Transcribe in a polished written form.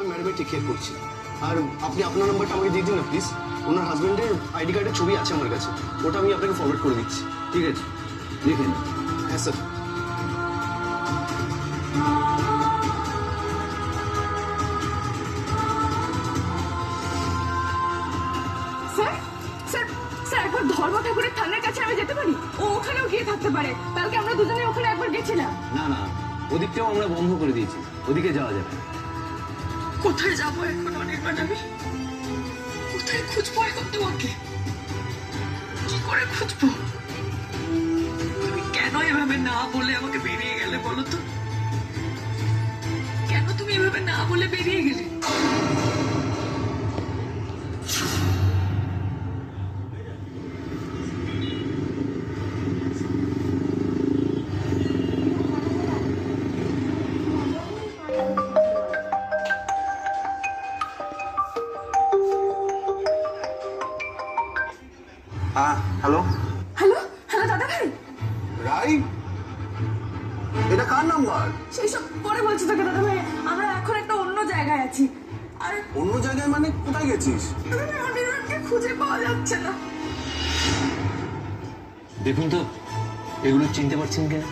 আমি ম্যাডামের take care করছি। আর আপনি আপনার নাম্বারটা আমাকে দিয়ে দিন না প্লিজ। ওনার হাজবেন্ডের আইডি কার্ডের ছবি আছে আমার কাছে, ওটা আমি আপনাকে ফরওয়ার্ড করে দিচ্ছি। ঠিক আছে, লিখে নিন। হ্যাঁ স্যার। স্যার স্যার স্যার একবার ধর্ম ঠাকুরের থানার কাছে আমি যেতে পারি? ও ওখানেও গিয়ে থাকতে পারে। কালকে আমরা দুজনে ওখানে একবার গেছিলাম। না না, ওদিকটাও আমরা বন্ধ করে দিয়েছি, ওদিকে যাওয়া যাবে না। কোথায় যাবো এখন অনির্বাণ? আমি কোথায় খুঁজবো এখন তোমাকে? কি করে খুঁজবো? তুমি কেন এভাবে না বলে আমাকে বেরিয়ে গেলে বলো তো? কেন তুমি এভাবে না বলে বেরিয়ে গেলে? হ্যাঁ হ্যালো হ্যালো হ্যালো দাদা ভাই, রাই, এটা কার নাম্বার? সেই সব পরে বলছি তোকে দাদা ভাই। আমরা এখন একটা অন্য জায়গায় আছি। আর অন্য জায়গায় মানে কোথায় গেছিস? অনির্বাণকে খুঁজে পাওয়া যাচ্ছে না। দেখুন তো এগুলো চিনতে পারছেন কিনা।